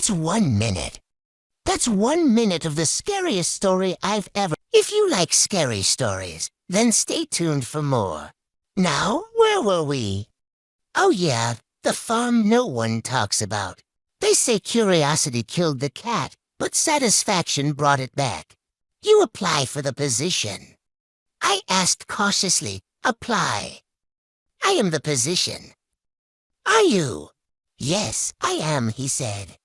That's 1 minute. That's 1 minute of the scariest story I've ever... If you like scary stories, then stay tuned for more. Now, where were we? Oh yeah, the farm no one talks about. They say curiosity killed the cat, but satisfaction brought it back. You apply for the position. I asked cautiously, apply. I am the position. Are you? Yes, I am, he said.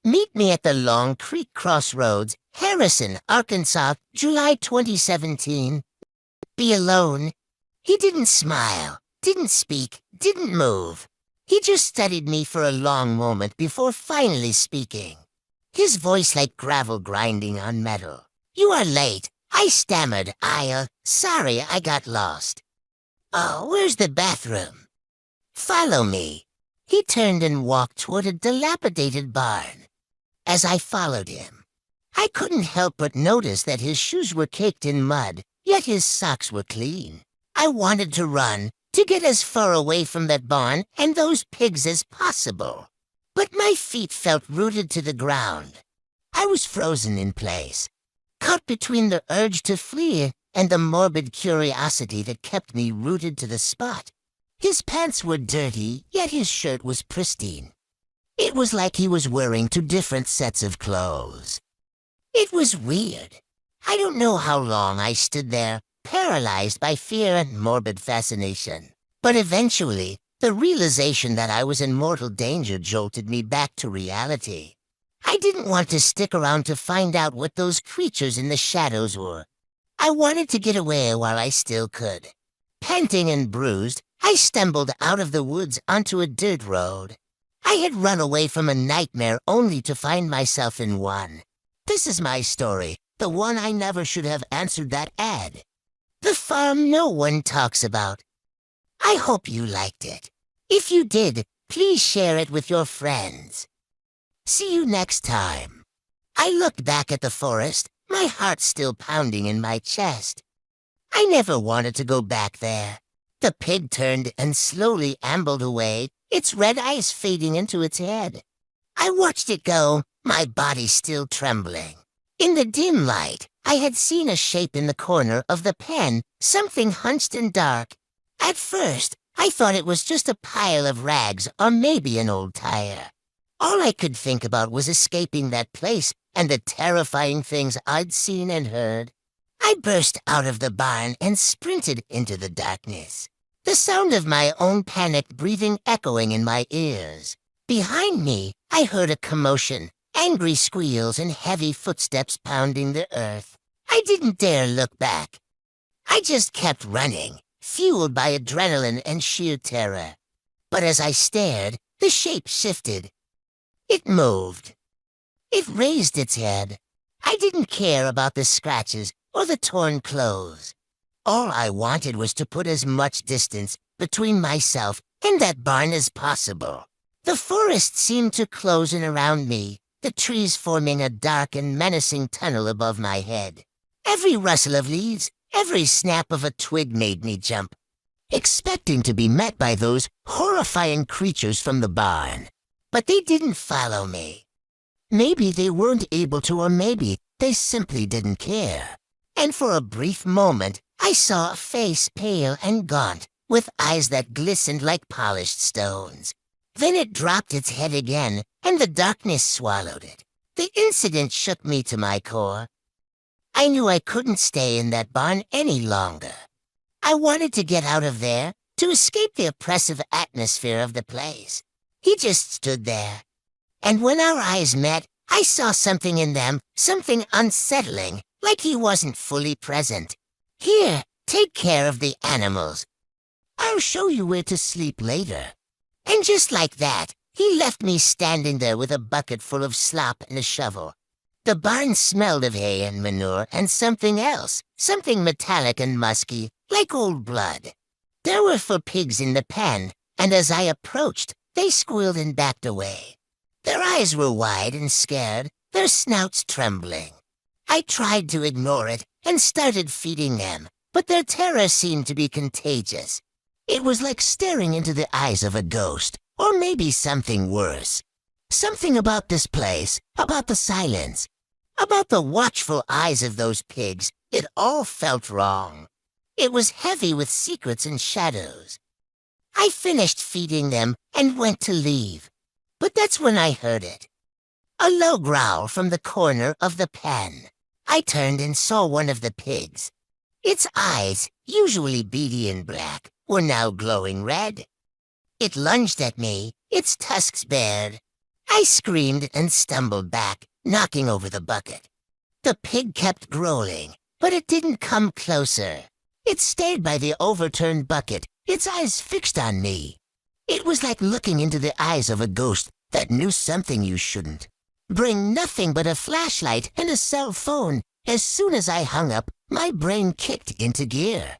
Meet me at the Long Creek Crossroads, Harrison, Arkansas, July 2017. Be alone. He didn't smile, didn't speak, didn't move. He just studied me for a long moment before finally speaking. His voice like gravel grinding on metal. You are late. I stammered. Sorry, I got lost. Oh, where's the bathroom? Follow me. He turned and walked toward a dilapidated barn. As I followed him, I couldn't help but notice that his shoes were caked in mud, yet his socks were clean. I wanted to run, to get as far away from that barn and those pigs as possible. But my feet felt rooted to the ground. I was frozen in place, caught between the urge to flee and the morbid curiosity that kept me rooted to the spot. His pants were dirty, yet his shirt was pristine. It was like he was wearing two different sets of clothes. It was weird. I don't know how long I stood there, paralyzed by fear and morbid fascination. But eventually, the realization that I was in mortal danger jolted me back to reality. I didn't want to stick around to find out what those creatures in the shadows were. I wanted to get away while I still could. Panting and bruised, I stumbled out of the woods onto a dirt road. I had run away from a nightmare only to find myself in one. This is my story, the one I never should have answered that ad. The farm no one talks about. I hope you liked it. If you did, please share it with your friends. See you next time. I looked back at the forest, my heart still pounding in my chest. I never wanted to go back there. The pig turned and slowly ambled away, its red eyes fading into its head. I watched it go, my body still trembling. In the dim light, I had seen a shape in the corner of the pen, something hunched and dark. At first, I thought it was just a pile of rags or maybe an old tire. All I could think about was escaping that place and the terrifying things I'd seen and heard. I burst out of the barn and sprinted into the darkness, the sound of my own panicked breathing echoing in my ears. Behind me, I heard a commotion, angry squeals and heavy footsteps pounding the earth. I didn't dare look back. I just kept running, fueled by adrenaline and sheer terror. But as I stared, the shape shifted. It moved. It raised its head. I didn't care about the scratches or the torn clothes. All I wanted was to put as much distance between myself and that barn as possible. The forest seemed to close in around me, the trees forming a dark and menacing tunnel above my head. Every rustle of leaves, every snap of a twig made me jump, expecting to be met by those horrifying creatures from the barn. But they didn't follow me. Maybe they weren't able to, or maybe they simply didn't care. And for a brief moment, I saw a face pale and gaunt, with eyes that glistened like polished stones. Then it dropped its head again, and the darkness swallowed it. The incident shook me to my core. I knew I couldn't stay in that barn any longer. I wanted to get out of there, to escape the oppressive atmosphere of the place. He just stood there. And when our eyes met, I saw something in them, something unsettling, like he wasn't fully present. Here, take care of the animals. I'll show you where to sleep later. And just like that, he left me standing there with a bucket full of slop and a shovel. The barn smelled of hay and manure and something else, something metallic and musky, like old blood. There were 4 pigs in the pen, and as I approached, they squealed and backed away. Their eyes were wide and scared, their snouts trembling. I tried to ignore it and started feeding them, but their terror seemed to be contagious. It was like staring into the eyes of a ghost, or maybe something worse. Something about this place, about the silence, about the watchful eyes of those pigs, it all felt wrong. It was heavy with secrets and shadows. I finished feeding them and went to leave. But that's when I heard it. A low growl from the corner of the pen. I turned and saw one of the pigs. Its eyes, usually beady and black, were now glowing red. It lunged at me, its tusks bared. I screamed and stumbled back, knocking over the bucket. The pig kept growling, but it didn't come closer. It stayed by the overturned bucket, its eyes fixed on me. It was like looking into the eyes of a ghost that knew something you shouldn't. Bring nothing but a flashlight and a cell phone. As soon as I hung up, my brain kicked into gear.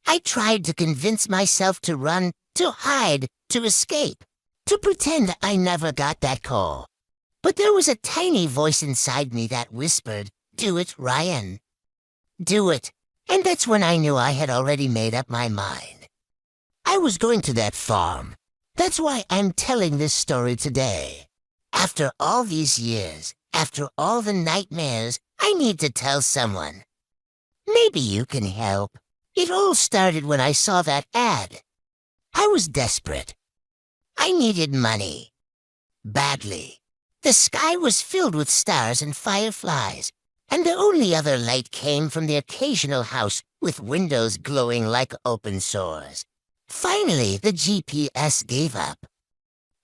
I tried to convince myself to run, to hide, to escape, to pretend I never got that call. But there was a tiny voice inside me that whispered, "Do it, Ryan. Do it." And that's when I knew I had already made up my mind. I was going to that farm. That's why I'm telling this story today. After all these years, after all the nightmares, I need to tell someone. Maybe you can help. It all started when I saw that ad. I was desperate. I needed money. Badly. The sky was filled with stars and fireflies, and the only other light came from the occasional house with windows glowing like open sores. Finally, the GPS gave up.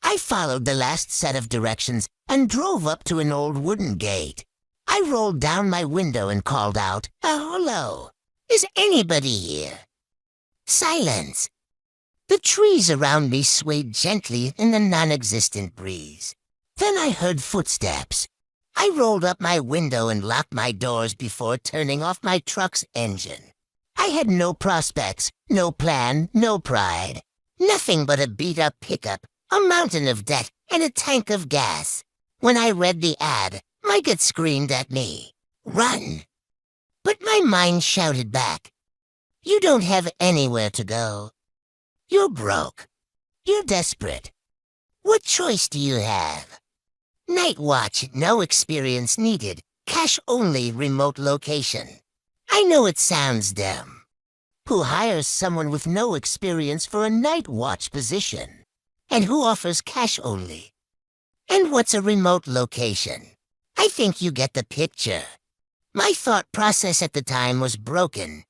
I followed the last set of directions and drove up to an old wooden gate. I rolled down my window and called out, "Hello, is anybody here?" Silence. The trees around me swayed gently in the non-existent breeze. Then I heard footsteps. I rolled up my window and locked my doors before turning off my truck's engine. I had no prospects, no plan, no pride. Nothing but a beat-up pickup, a mountain of debt, and a tank of gas. When I read the ad, my gut screamed at me, "Run!" But my mind shouted back, "You don't have anywhere to go. You're broke. You're desperate. What choice do you have? Night watch, no experience needed. Cash only, remote location. I know it sounds dumb. Who hires someone with no experience for a night watch position? And who offers cash only? And what's a remote location? I think you get the picture. My thought process at the time was broken.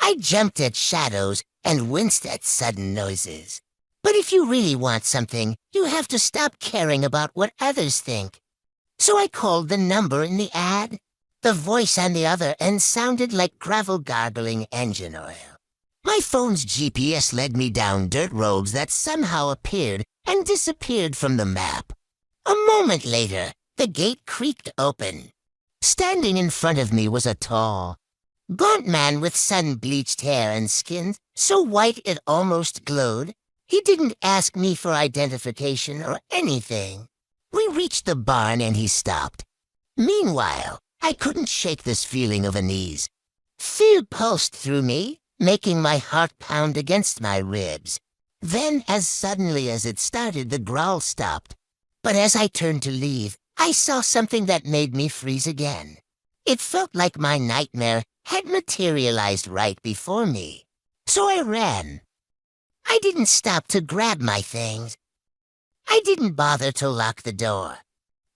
I jumped at shadows and winced at sudden noises. But if you really want something, you have to stop caring about what others think. So I called the number in the ad. The voice on the other end sounded like gravel-gargling engine oil. My phone's GPS led me down dirt roads that somehow appeared and disappeared from the map. A moment later, the gate creaked open. Standing in front of me was a tall, gaunt man with sun-bleached hair and skin so white it almost glowed. He didn't ask me for identification or anything. We reached the barn and he stopped. Meanwhile, I couldn't shake this feeling of unease. Fear pulsed through me, making my heart pound against my ribs. Then, as suddenly as it started, the growl stopped. But as I turned to leave, I saw something that made me freeze again. It felt like my nightmare had materialized right before me. So I ran. I didn't stop to grab my things. I didn't bother to lock the door.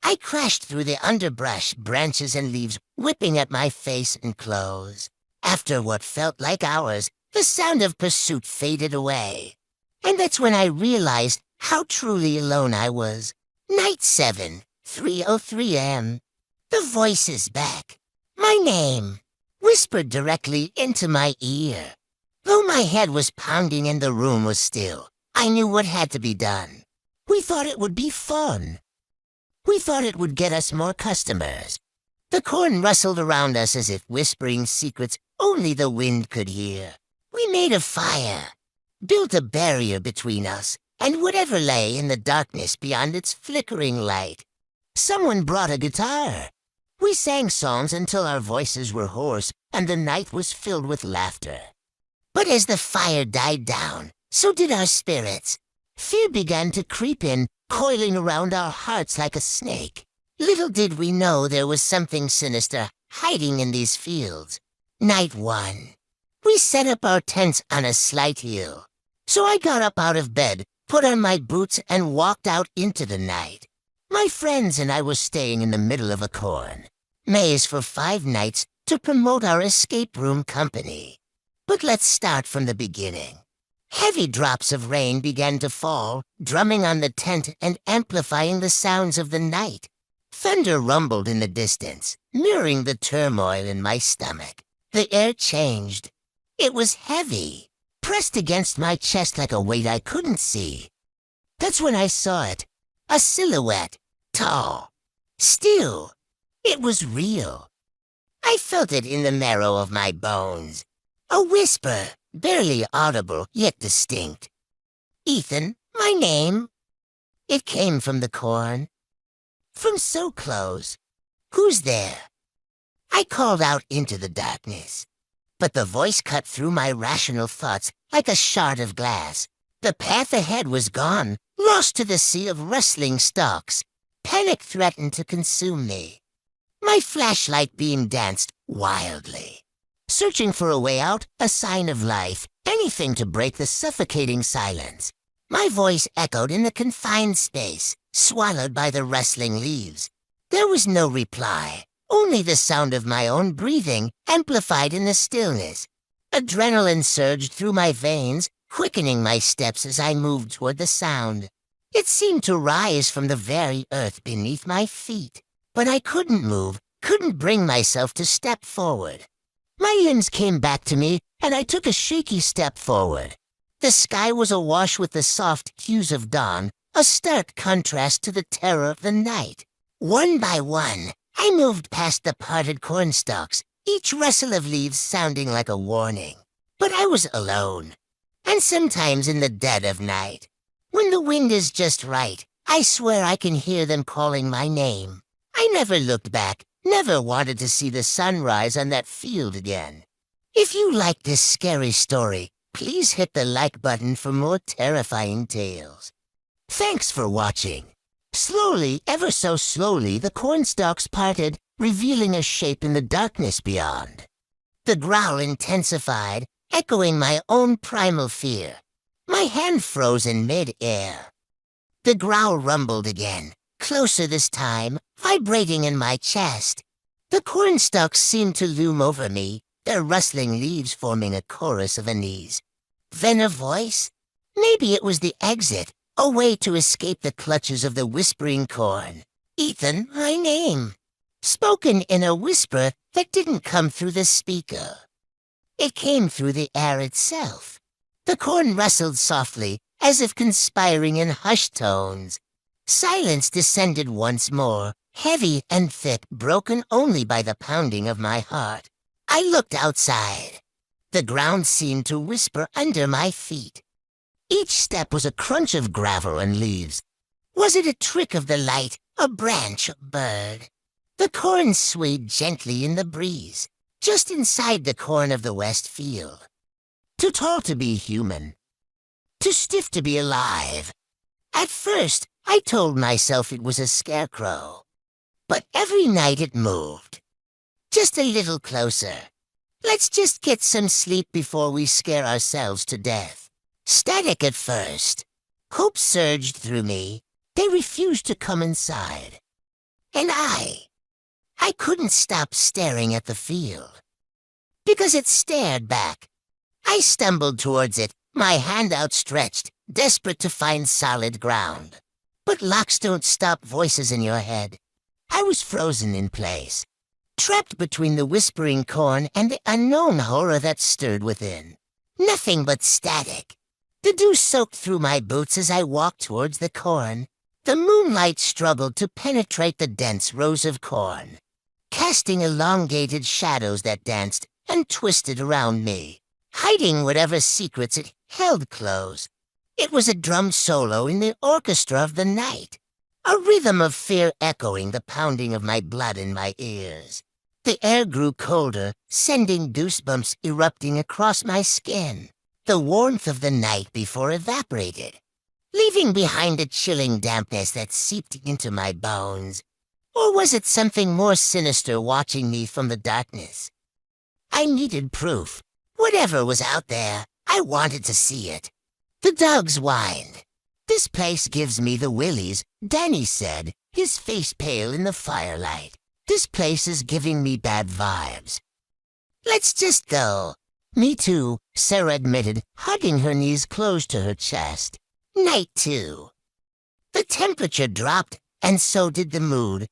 I crashed through the underbrush, branches and leaves whipping at my face and clothes. After what felt like hours, the sound of pursuit faded away. And that's when I realized how truly alone I was. Night 7, 3:03 a.m. The voice is back. My name, whispered directly into my ear. Though my head was pounding and the room was still, I knew what had to be done. We thought it would be fun. We thought it would get us more customers. The corn rustled around us as if whispering secrets only the wind could hear. We made a fire, built a barrier between us and whatever lay in the darkness beyond its flickering light. Someone brought a guitar. We sang songs until our voices were hoarse and the night was filled with laughter. But as the fire died down, so did our spirits. Fear began to creep in, coiling around our hearts like a snake. Little did we know there was something sinister hiding in these fields. Night 1. We set up our tents on a slight hill. So I got up out of bed, put on my boots, and walked out into the night. My friends and I were staying in the middle of a corn maze for 5 nights to promote our escape room company. But let's start from the beginning. Heavy drops of rain began to fall, drumming on the tent and amplifying the sounds of the night. Thunder rumbled in the distance, mirroring the turmoil in my stomach. The air changed. It was heavy, pressed against my chest like a weight I couldn't see. That's when I saw it. A silhouette, tall, still. It was real. I felt it in the marrow of my bones. A whisper, barely audible, yet distinct. "Ethan, my name." It came from the corn. From so close. "Who's there?" I called out into the darkness. But the voice cut through my rational thoughts like a shard of glass. The path ahead was gone, lost to the sea of rustling stalks. Panic threatened to consume me. My flashlight beam danced wildly, searching for a way out, a sign of life, anything to break the suffocating silence. My voice echoed in the confined space, swallowed by the rustling leaves. There was no reply, only the sound of my own breathing, amplified in the stillness. Adrenaline surged through my veins, quickening my steps as I moved toward the sound. It seemed to rise from the very earth beneath my feet. But I couldn't move, couldn't bring myself to step forward. My limbs came back to me, and I took a shaky step forward. The sky was awash with the soft hues of dawn, a stark contrast to the terror of the night. One by one, I moved past the parted cornstalks, each rustle of leaves sounding like a warning. But I was alone. And sometimes in the dead of night, when the wind is just right, I swear I can hear them calling my name. I never looked back, never wanted to see the sunrise on that field again. If you like this scary story, please hit the like button for more terrifying tales. Thanks for watching. Slowly, ever so slowly, the cornstalks parted, revealing a shape in the darkness beyond. The growl intensified, echoing my own primal fear. My hand froze in mid-air. The growl rumbled again, closer this time, vibrating in my chest. The cornstalks seemed to loom over me, their rustling leaves forming a chorus of unease. Then a voice? Maybe it was the exit, a way to escape the clutches of the whispering corn. "Ethan, my name." Spoken in a whisper that didn't come through the speaker. It came through the air itself. The corn rustled softly, as if conspiring in hushed tones. Silence descended once more, heavy and thick, broken only by the pounding of my heart. I looked outside. The ground seemed to whisper under my feet. Each step was a crunch of gravel and leaves. Was it a trick of the light, a branch, a bird? The corn swayed gently in the breeze, just inside the corn of the west field. Too tall to be human. Too stiff to be alive. At first, I told myself it was a scarecrow. But every night it moved. Just a little closer. Let's just get some sleep before we scare ourselves to death. Static at first. Hope surged through me. They refused to come inside. And I couldn't stop staring at the field. Because it stared back. I stumbled towards it, my hand outstretched, desperate to find solid ground. But locks don't stop voices in your head. I was frozen in place, trapped between the whispering corn and the unknown horror that stirred within. Nothing but static. The dew soaked through my boots as I walked towards the corn. The moonlight struggled to penetrate the dense rows of corn, casting elongated shadows that danced and twisted around me, hiding whatever secrets it held close. It was a drum solo in the orchestra of the night, a rhythm of fear echoing the pounding of my blood in my ears. The air grew colder, sending goosebumps erupting across my skin. The warmth of the night before evaporated. leaving behind a chilling dampness that seeped into my bones. Or was it something more sinister watching me from the darkness? I needed proof. Whatever was out there, I wanted to see it. The dogs whined. "This place gives me the willies," Danny said, his face pale in the firelight. "This place is giving me bad vibes." "Let's just go." "Me too," Sarah admitted, hugging her knees close to her chest. Night 2. The temperature dropped, and so did the mood.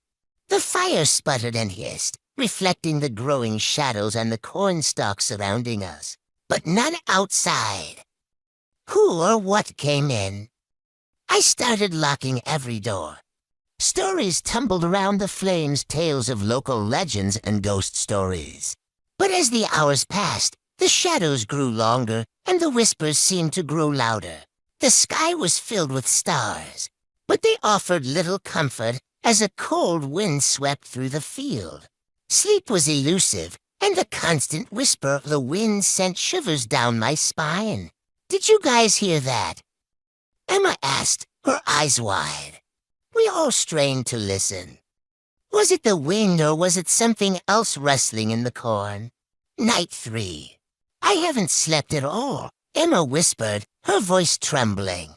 The fire sputtered and hissed, reflecting the growing shadows and the corn stalks surrounding us. But none outside. Who or what came in? I started locking every door. Stories tumbled around the flames, tales of local legends and ghost stories. But as the hours passed, the shadows grew longer, and the whispers seemed to grow louder. The sky was filled with stars, but they offered little comfort as a cold wind swept through the field. Sleep was elusive, and the constant whisper of the wind sent shivers down my spine. "Did you guys hear that?" Emma asked, her eyes wide. We all strained to listen. Was it the wind or was it something else rustling in the corn? Night 3. "I haven't slept at all," Emma whispered, her voice trembling.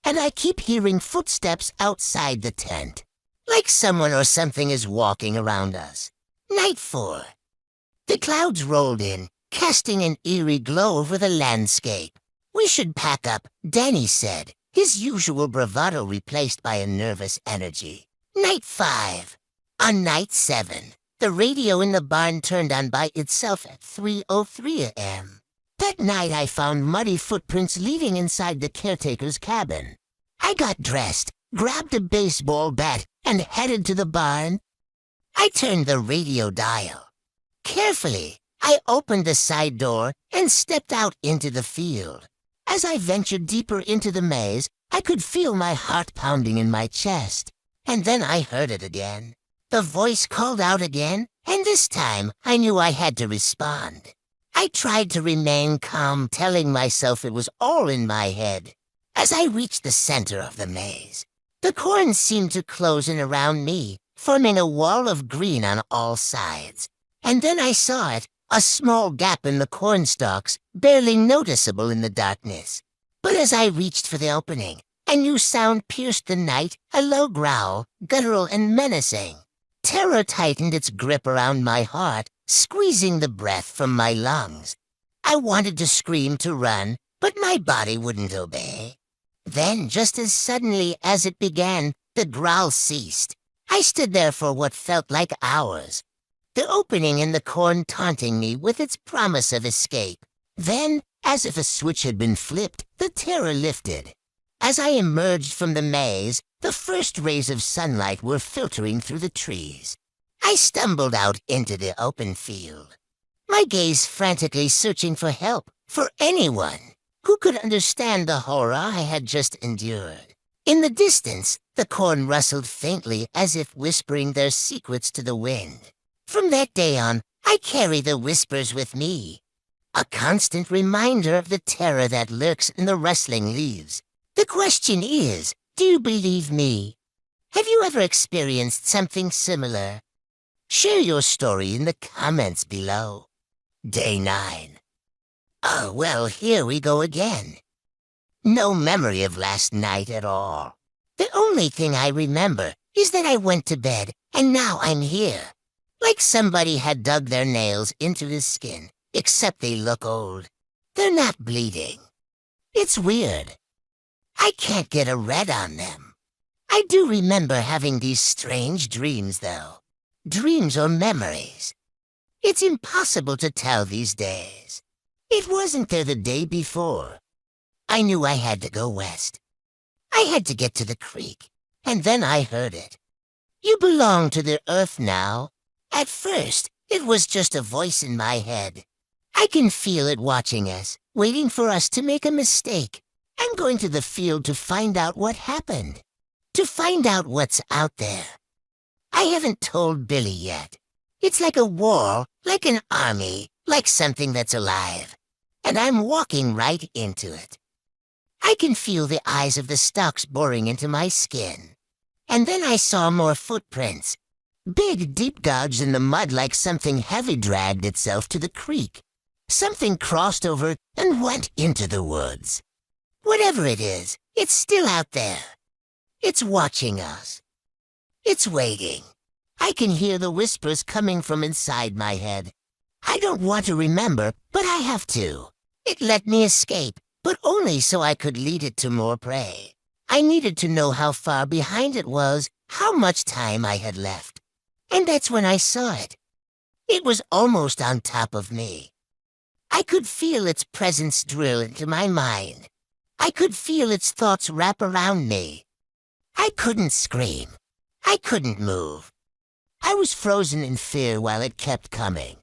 "And I keep hearing footsteps outside the tent, like someone or something is walking around us." Night 4. The clouds rolled in, casting an eerie glow over the landscape. "We should pack up," Danny said, his usual bravado replaced by a nervous energy. Night 5. On night 7, the radio in the barn turned on by itself at 3:03 a.m. That night I found muddy footprints leading inside the caretaker's cabin. I got dressed, grabbed a baseball bat, and headed to the barn. I turned the radio dial. Carefully, I opened the side door and stepped out into the field. As I ventured deeper into the maze, I could feel my heart pounding in my chest. And then I heard it again. The voice called out again, and this time I knew I had to respond. I tried to remain calm, telling myself it was all in my head. As I reached the center of the maze, the corn seemed to close in around me, forming a wall of green on all sides. And then I saw it, a small gap in the cornstalks, barely noticeable in the darkness. But as I reached for the opening, a new sound pierced the night, a low growl, guttural and menacing. Terror tightened its grip around my heart, squeezing the breath from my lungs. I wanted to scream, to run, but my body wouldn't obey. Then, just as suddenly as it began, the growl ceased. I stood there for what felt like hours, the opening in the corn taunting me with its promise of escape. Then, as if a switch had been flipped, the terror lifted. As I emerged from the maze, the first rays of sunlight were filtering through the trees. I stumbled out into the open field, my gaze frantically searching for help, for anyone who could understand the horror I had just endured. In the distance, the corn rustled faintly as if whispering their secrets to the wind. From that day on, I carry the whispers with me, a constant reminder of the terror that lurks in the rustling leaves. The question is, do you believe me? Have you ever experienced something similar? Share your story in the comments below. Day 9. Oh, well, here we go again. No memory of last night at all. The only thing I remember is that I went to bed, and now I'm here. Like somebody had dug their nails into his skin, except they look old. They're not bleeding. It's weird. I can't get a red on them. I do remember having these strange dreams, though. Dreams or memories. It's impossible to tell these days. It wasn't there the day before. I knew I had to go west. I had to get to the creek, and then I heard it. You belong to the earth now. At first, it was just a voice in my head. I can feel it watching us, waiting for us to make a mistake. I'm going to the field to find out what happened, to find out what's out there. I haven't told Billy yet. It's like a wall, like an army, like something that's alive. And I'm walking right into it. I can feel the eyes of the stalks boring into my skin. And then I saw more footprints. Big, deep gouges in the mud like something heavy dragged itself to the creek. Something crossed over and went into the woods. Whatever it is, it's still out there. It's watching us. It's waiting. I can hear the whispers coming from inside my head. I don't want to remember, but I have to. It let me escape, but only so I could lead it to more prey. I needed to know how far behind it was, how much time I had left. And that's when I saw it. It was almost on top of me. I could feel its presence drill into my mind. I could feel its thoughts wrap around me. I couldn't scream. I couldn't move. I was frozen in fear while it kept coming.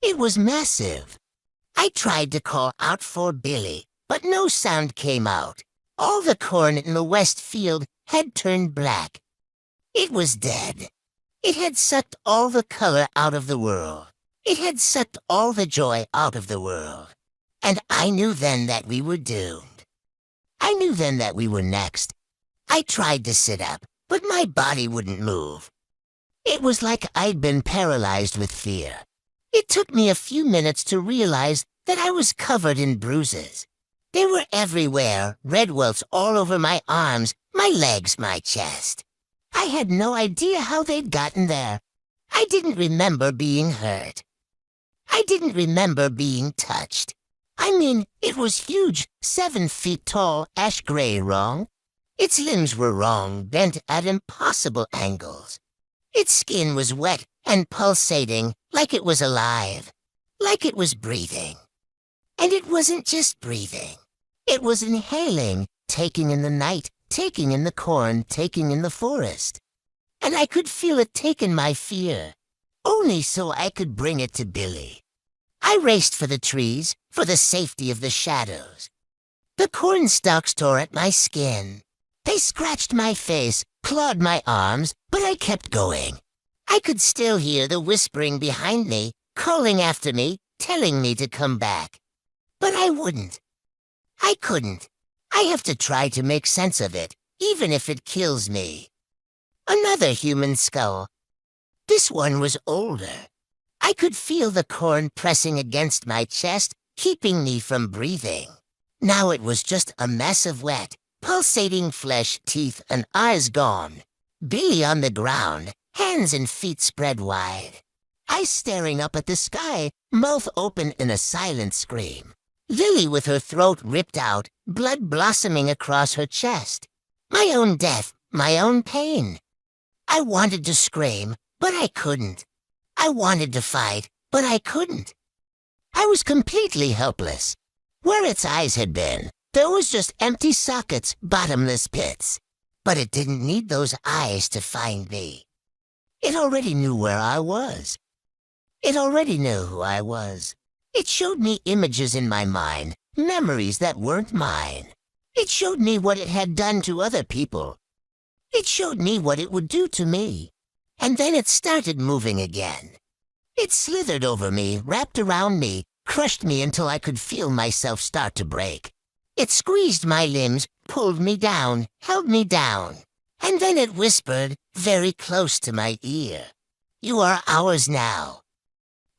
It was massive. I tried to call out for Billy, but no sound came out. All the corn in the west field had turned black. It was dead. It had sucked all the color out of the world. It had sucked all the joy out of the world. And I knew then that we were doomed. I knew then that we were next. I tried to sit up, but my body wouldn't move. It was like I'd been paralyzed with fear. It took me a few minutes to realize that I was covered in bruises. They were everywhere, red welts all over my arms, my legs, my chest. I had no idea how they'd gotten there. I didn't remember being hurt. I didn't remember being touched. I mean, it was huge, 7 feet tall, ash gray, wrong. Its limbs were wrong, bent at impossible angles. Its skin was wet and pulsating, like it was alive, like it was breathing. And it wasn't just breathing. It was inhaling, taking in the night, taking in the corn, taking in the forest. And I could feel it take in my fear, only so I could bring it to Billy. I raced for the trees, for the safety of the shadows. The corn stalks tore at my skin. They scratched my face, clawed my arms, but I kept going. I could still hear the whispering behind me, calling after me, telling me to come back. But I wouldn't. I couldn't. I have to try to make sense of it, even if it kills me. Another human skull. This one was older. I could feel the corn pressing against my chest, keeping me from breathing. Now it was just a mess of wet, pulsating flesh, teeth, and eyes gone. Billy on the ground, hands and feet spread wide. I staring up at the sky, mouth open in a silent scream. Lily with her throat ripped out, blood blossoming across her chest. My own death, my own pain. I wanted to scream, but I couldn't. I wanted to fight, but I couldn't. I was completely helpless. Where its eyes had been, there was just empty sockets, bottomless pits. But it didn't need those eyes to find me. It already knew where I was. It already knew who I was. It showed me images in my mind, memories that weren't mine. It showed me what it had done to other people. It showed me what it would do to me. And then it started moving again. It slithered over me, wrapped around me, crushed me until I could feel myself start to break. It squeezed my limbs, pulled me down, held me down. And then it whispered, very close to my ear, "You are ours now.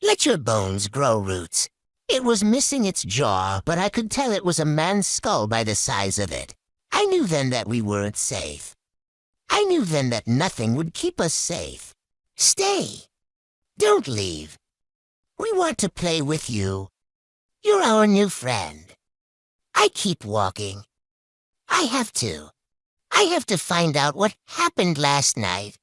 Let your bones grow roots." It was missing its jaw, but I could tell it was a man's skull by the size of it. I knew then that we weren't safe. I knew then that nothing would keep us safe. Stay. Don't leave. We want to play with you. You're our new friend. I keep walking. I have to. I have to find out what happened last night.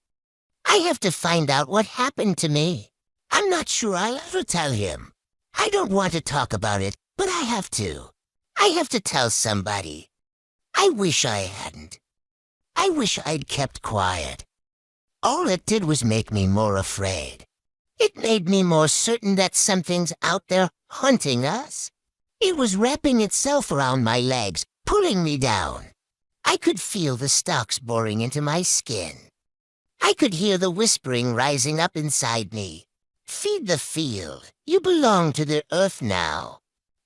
I have to find out what happened to me. I'm not sure I'll ever tell him. I don't want to talk about it, but I have to. I have to tell somebody. I wish I hadn't. I wish I'd kept quiet. All it did was make me more afraid. It made me more certain that something's out there hunting us. It was wrapping itself around my legs, pulling me down. I could feel the stalks boring into my skin. I could hear the whispering rising up inside me. Feed the field. You belong to the earth now.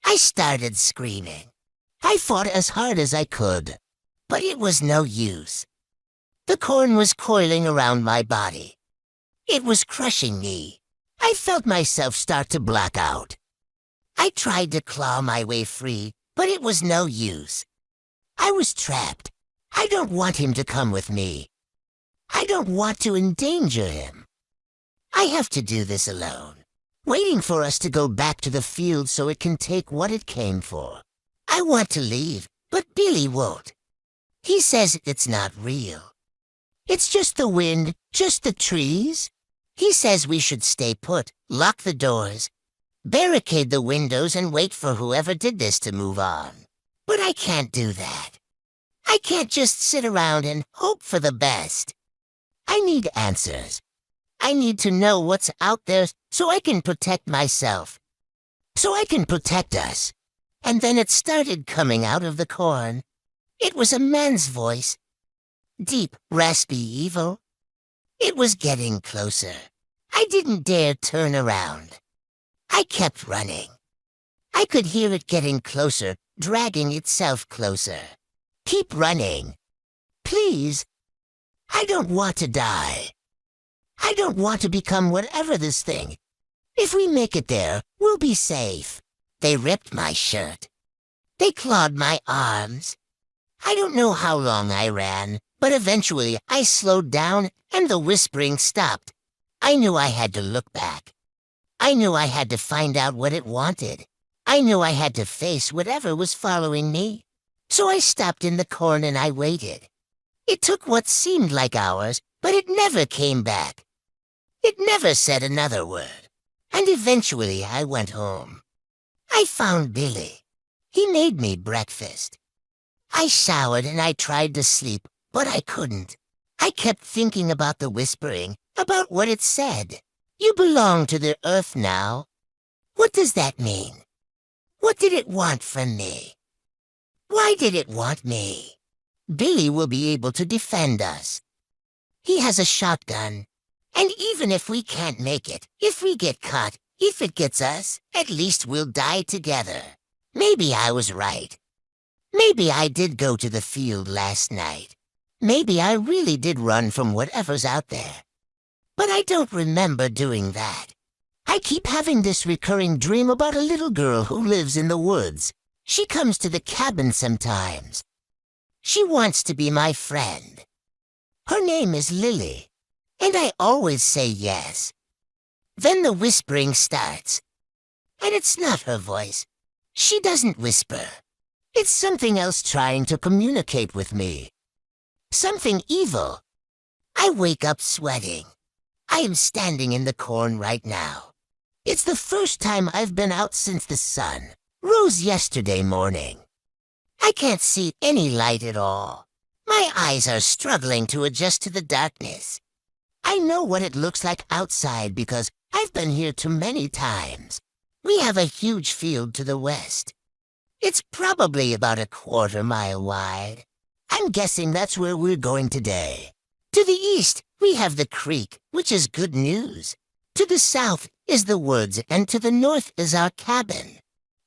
I started screaming. I fought as hard as I could, but it was no use. The corn was coiling around my body. It was crushing me. I felt myself start to black out. I tried to claw my way free, but it was no use. I was trapped. I don't want him to come with me. I don't want to endanger him. I have to do this alone, waiting for us to go back to the field so it can take what it came for. I want to leave, but Billy won't. He says it's not real. It's just the wind, just the trees. He says we should stay put, lock the doors, barricade the windows, and wait for whoever did this to move on. But I can't do that. I can't just sit around and hope for the best. I need answers. I need to know what's out there so I can protect myself, so I can protect us. And then it started coming out of the corn. It was a man's voice. Deep, raspy evil. It was getting closer. I didn't dare turn around. I kept running. I could hear it getting closer, dragging itself closer. Keep running. Please. I don't want to die. I don't want to become whatever this thing. If we make it there, we'll be safe. They ripped my shirt. They clawed my arms. I don't know how long I ran, but eventually I slowed down and the whispering stopped. I knew I had to look back. I knew I had to find out what it wanted. I knew I had to face whatever was following me. So I stopped in the corn and I waited. It took what seemed like hours, but it never came back. It never said another word. And eventually I went home. I found Billy. He made me breakfast. I showered and I tried to sleep, but I couldn't. I kept thinking about the whispering, about what it said. You belong to the earth now. What does that mean? What did it want from me? Why did it want me? Billy will be able to defend us. He has a shotgun. And even if we can't make it, if we get caught, if it gets us, at least we'll die together. Maybe I was right. Maybe I did go to the field last night. Maybe I really did run from whatever's out there. But I don't remember doing that. I keep having this recurring dream about a little girl who lives in the woods. She comes to the cabin sometimes. She wants to be my friend. Her name is Lily, and I always say yes. Then the whispering starts, and it's not her voice. She doesn't whisper. It's something else trying to communicate with me. Something evil. I wake up sweating. I am standing in the corn right now. It's the first time I've been out since the sun rose yesterday morning. I can't see any light at all. My eyes are struggling to adjust to the darkness. I know what it looks like outside because I've been here too many times. We have a huge field to the west. It's probably about a quarter-mile wide. I'm guessing that's where we're going today. To the east, we have the creek, which is good news. To the south is the woods, and to the north is our cabin.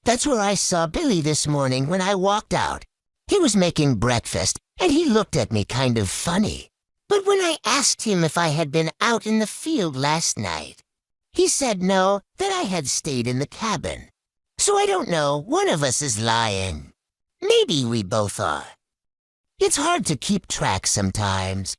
That's where I saw Billy this morning when I walked out. He was making breakfast, and he looked at me kind of funny. But when I asked him if I had been out in the field last night, he said no, that I had stayed in the cabin. So I don't know, one of us is lying. Maybe we both are. It's hard to keep track sometimes.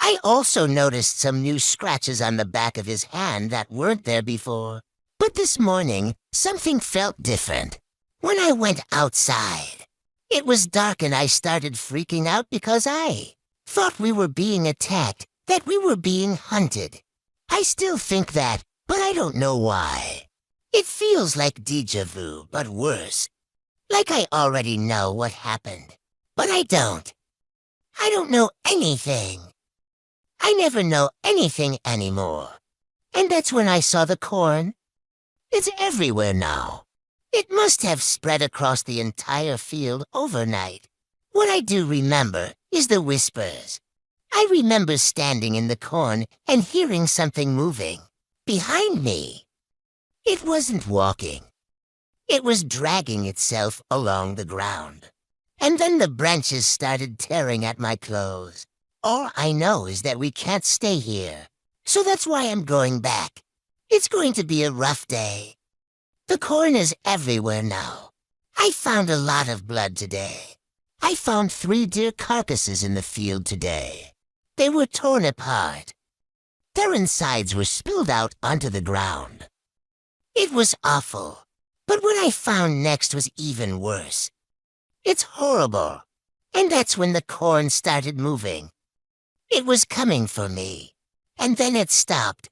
I also noticed some new scratches on the back of his hand that weren't there before. But this morning, something felt different. When I went outside, it was dark and I started freaking out because I thought we were being attacked, that we were being hunted. I still think that, but I don't know why. It feels like déjà vu, but worse. Like I already know what happened. But I don't. I don't know anything. I never know anything anymore. And that's when I saw the corn. It's everywhere now. It must have spread across the entire field overnight. What I do remember is the whispers. I remember standing in the corn and hearing something moving behind me. It wasn't walking. It was dragging itself along the ground. and then the branches started tearing at my clothes. All I know is that we can't stay here, so that's why I'm going back. It's going to be a rough day. The corn is everywhere now. I found a lot of blood today. I found 3 deer carcasses in the field today. They were torn apart. Their insides were spilled out onto the ground. It was awful, but what I found next was even worse. It's horrible, and that's when the corn started moving. It was coming for me, and then it stopped.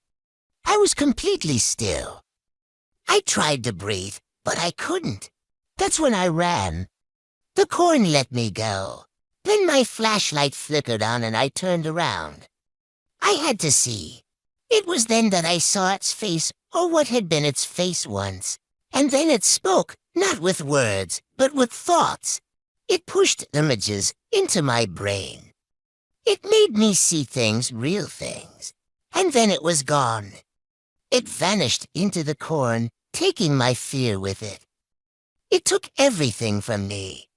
I was completely still. I tried to breathe, but I couldn't. That's when I ran. The corn let me go. Then my flashlight flickered on and I turned around. I had to see. It was then that I saw its face, or what had been its face once. And then it spoke, not with words, but with thoughts. It pushed images into my brain. It made me see things, real things. And then it was gone. It vanished into the corn, taking my fear with it. It took everything from me.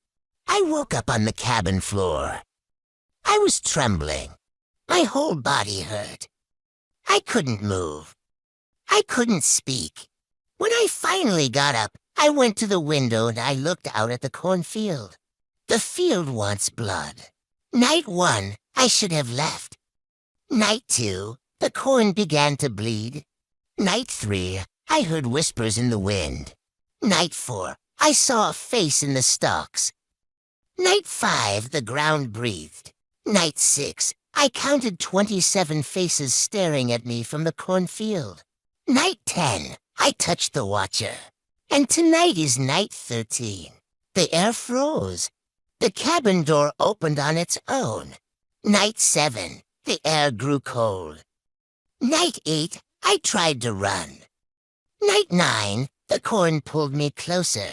I woke up on the cabin floor. I was trembling. My whole body hurt. I couldn't move. I couldn't speak. When I finally got up, I went to the window and I looked out at the cornfield. The field wants blood. Night 1, I should have left. Night 2, the corn began to bleed. Night 3, I heard whispers in the wind. Night 4, I saw a face in the stalks. Night 5, the ground breathed. Night 6, I counted 27 faces staring at me from the cornfield. Night 10, I touched the watcher. And tonight is night 13. The air froze. The cabin door opened on its own. Night 7, the air grew cold. Night 8, I tried to run. Night 9, the corn pulled me closer.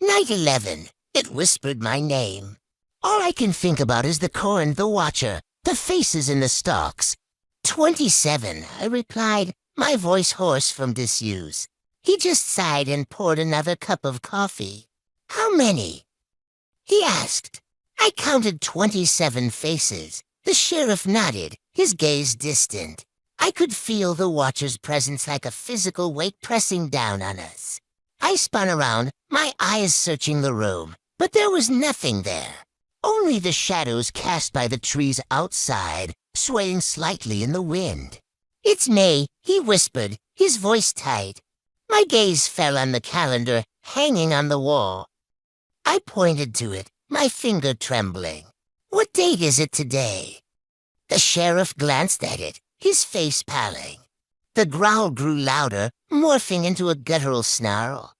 Night 11, it whispered my name. All I can think about is the corn, the watcher, the faces in the stalks. 27, I replied, my voice hoarse from disuse. He just sighed and poured another cup of coffee. How many? He asked. I counted 27 faces. The sheriff nodded, his gaze distant. I could feel the watcher's presence like a physical weight pressing down on us. I spun around, my eyes searching the room, but there was nothing there. Only the shadows cast by the trees outside, swaying slightly in the wind. It's May, he whispered, his voice tight. My gaze fell on the calendar hanging on the wall. I pointed to it, my finger trembling. What date is it today? The sheriff glanced at it, his face paling. The growl grew louder, morphing into a guttural snarl.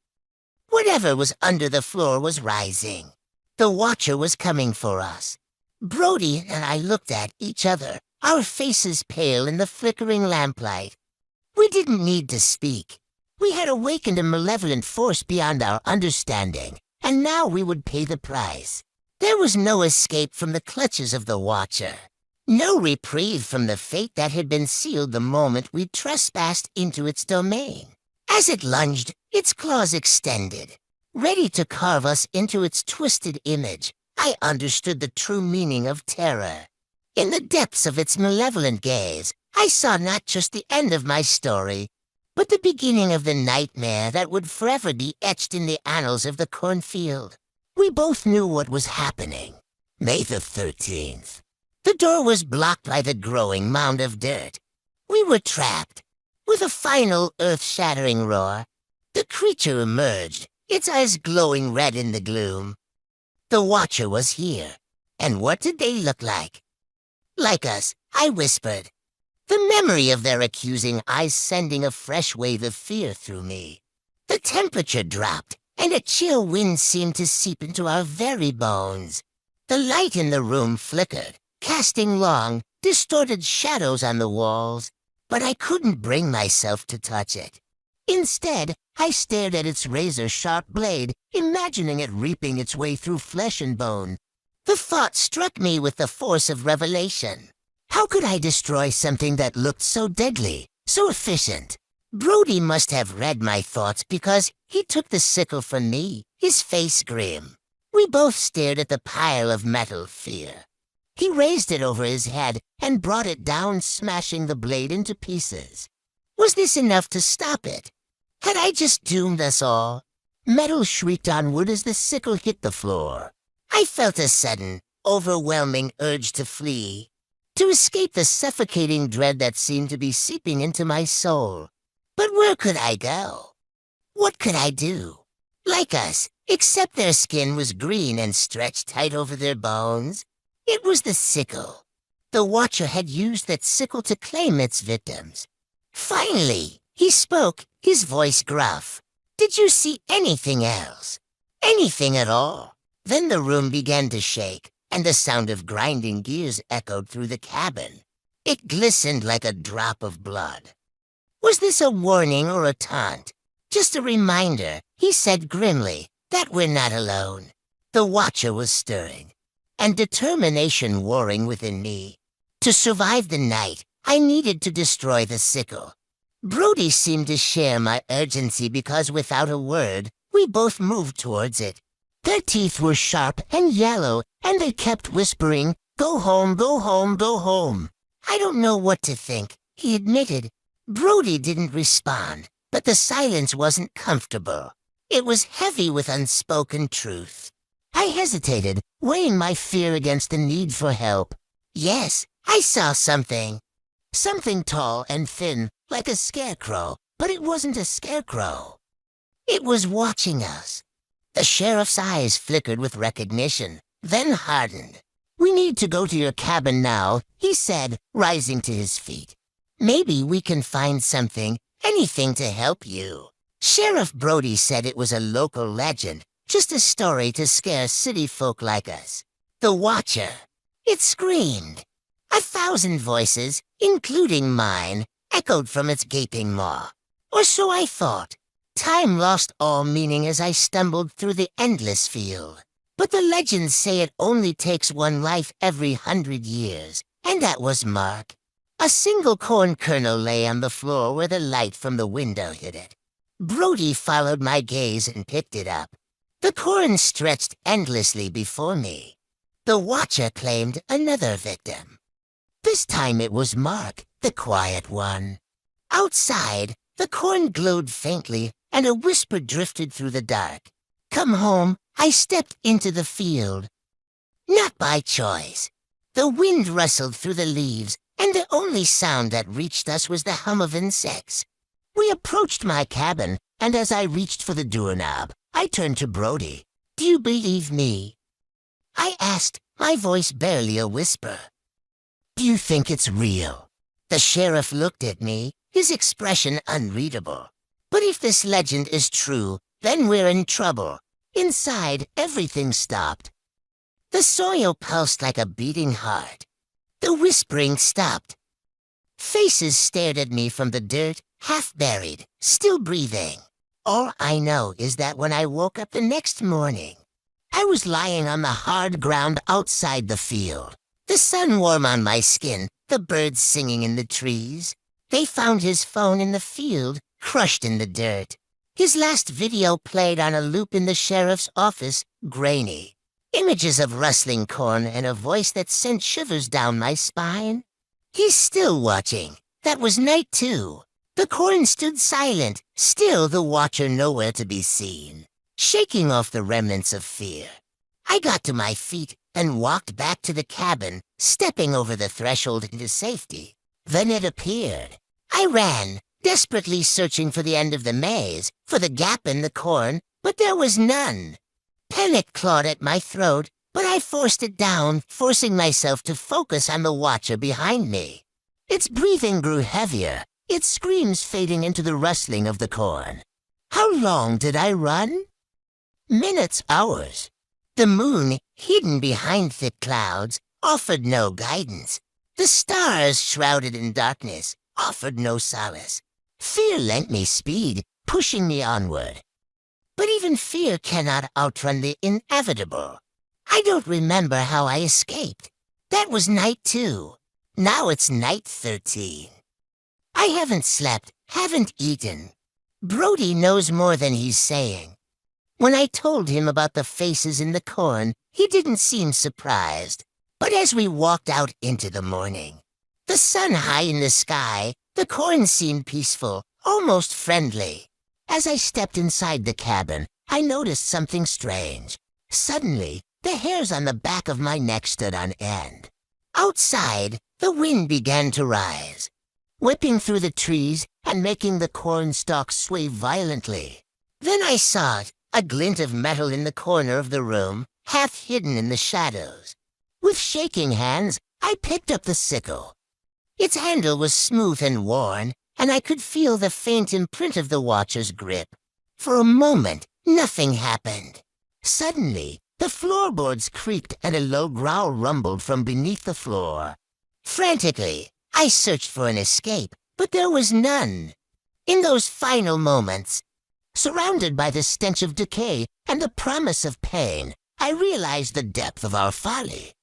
Whatever was under the floor was rising. The watcher was coming for us. Brody and I looked at each other, our faces pale in the flickering lamplight. We didn't need to speak. We had awakened a malevolent force beyond our understanding, and now we would pay the price. There was no escape from the clutches of the watcher. No reprieve from the fate that had been sealed the moment we trespassed into its domain. As it lunged, its claws extended, ready to carve us into its twisted image. I understood the true meaning of terror. In the depths of its malevolent gaze, I saw not just the end of my story, but the beginning of the nightmare that would forever be etched in the annals of the cornfield. We both knew what was happening. May the 13th. The door was blocked by the growing mound of dirt. We were trapped. With a final earth-shattering roar, the creature emerged, its eyes glowing red in the gloom. The watcher was here. And what did they look like? Like us, I whispered. The memory of their accusing eyes sending a fresh wave of fear through me. The temperature dropped, and a chill wind seemed to seep into our very bones. The light in the room flickered, casting long, distorted shadows on the walls, but I couldn't bring myself to touch it. Instead, I stared at its razor-sharp blade, imagining it reaping its way through flesh and bone. The thought struck me with the force of revelation. How could I destroy something that looked so deadly, so efficient? Brody must have read my thoughts because he took the sickle from me, his face grim. We both stared at the pile of metal fear. He raised it over his head and brought it down, smashing the blade into pieces. Was this enough to stop it? Had I just doomed us all? Metal shrieked onward as the sickle hit the floor. I felt a sudden, overwhelming urge to flee, to escape the suffocating dread that seemed to be seeping into my soul. But where could I go? What could I do? Like us, except their skin was green and stretched tight over their bones. It was the sickle. The Watcher had used that sickle to claim its victims. Finally, he spoke, his voice gruff. Did you see anything else? Anything at all? Then the room began to shake, and the sound of grinding gears echoed through the cabin. It glistened like a drop of blood. Was this a warning or a taunt? Just a reminder, he said grimly, that we're not alone. The Watcher was stirring, and determination warring within me. To survive the night, I needed to destroy the sickle. Brody seemed to share my urgency because without a word, we both moved towards it. Their teeth were sharp and yellow, and they kept whispering, "Go home, go home, go home." I don't know what to think, he admitted. Brody didn't respond, but the silence wasn't comfortable. It was heavy with unspoken truth. I hesitated, weighing my fear against the need for help. Yes, I saw something. Something tall and thin, like a scarecrow, but it wasn't a scarecrow. It was watching us. The sheriff's eyes flickered with recognition, then hardened. "We need to go to your cabin now," he said, rising to his feet. "Maybe we can find something, anything to help you." Sheriff Brody said it was a local legend, just a story to scare city folk like us. The Watcher. It screamed. 1,000 voices, including mine, echoed from its gaping maw. Or so I thought. Time lost all meaning as I stumbled through the endless field. But the legends say it only takes one life every 100 years, and that was Mark. A single corn kernel lay on the floor where the light from the window hit it. Brody followed my gaze and picked it up. The corn stretched endlessly before me. The Watcher claimed another victim. This time it was Mark, the quiet one. Outside, the corn glowed faintly, and a whisper drifted through the dark. "Come home." I stepped into the field. Not by choice. The wind rustled through the leaves, and the only sound that reached us was the hum of insects. We approached my cabin, and as I reached for the doorknob, I turned to Brody. "Do you believe me?" I asked, my voice barely a whisper. "Do you think it's real?" The sheriff looked at me, his expression unreadable. "But if this legend is true, then we're in trouble." Inside, everything stopped. The soil pulsed like a beating heart. The whispering stopped. Faces stared at me from the dirt, half buried, still breathing. All I know is that when I woke up the next morning, I was lying on the hard ground outside the field. The sun warm on my skin, the birds singing in the trees. They found his phone in the field, crushed in the dirt. His last video played on a loop in the sheriff's office, grainy. Images of rustling corn and a voice that sent shivers down my spine. He's still watching. That was night 2. The corn stood silent, still the Watcher nowhere to be seen, shaking off the remnants of fear. I got to my feet and walked back to the cabin, stepping over the threshold into safety. Then it appeared. I ran, desperately searching for the end of the maze, for the gap in the corn, but there was none. Panic clawed at my throat, but I forced it down, forcing myself to focus on the Watcher behind me. Its breathing grew heavier, its screams fading into the rustling of the corn. How long did I run? Minutes, hours. The moon, hidden behind thick clouds, offered no guidance. The stars, shrouded in darkness, offered no solace. Fear lent me speed, pushing me onward. But even fear cannot outrun the inevitable. I don't remember how I escaped. That was night 2. Now it's night 13. I haven't slept, haven't eaten. Brody knows more than he's saying. When I told him about the faces in the corn, he didn't seem surprised. But as we walked out into the morning, the sun high in the sky, the corn seemed peaceful, almost friendly. As I stepped inside the cabin, I noticed something strange. Suddenly, the hairs on the back of my neck stood on end. Outside, the wind began to rise, whipping through the trees and making the corn stalks sway violently. Then I saw a glint of metal in the corner of the room, half hidden in the shadows. With shaking hands, I picked up the sickle. Its handle was smooth and worn, and I could feel the faint imprint of the watcher's grip. For a moment, nothing happened. Suddenly, the floorboards creaked and a low growl rumbled from beneath the floor. Frantically, I searched for an escape, but there was none. In those final moments, surrounded by the stench of decay and the promise of pain, I realized the depth of our folly.